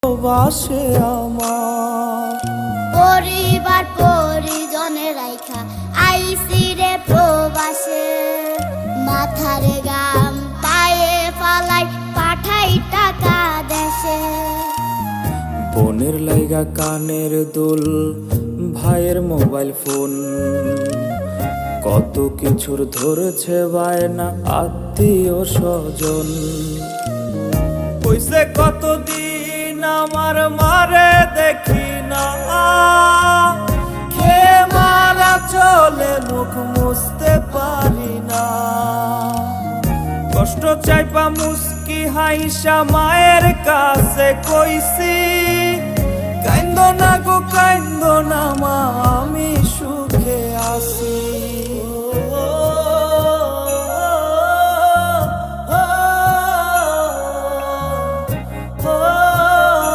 বাসে আমার পরিবার পরিজনের রাইখা আইসি রে প্রবাসে, মাথারে গাম পায়ে ফালাই পাঠাই টাকা দেশে। বোনের লাইগা কানের দুল, ভাইয়ের মোবাইল ফোন, কত কিছুর ধরেছে বায়না আত্মীয় স্বজন। কইছে কতদিন আমার মারে দেখি না, কে মারা চলে মুখ মুছতে পারি না। কষ্ট চাইপা মুস্কি হাইসা মায়ের কাছে কইছি,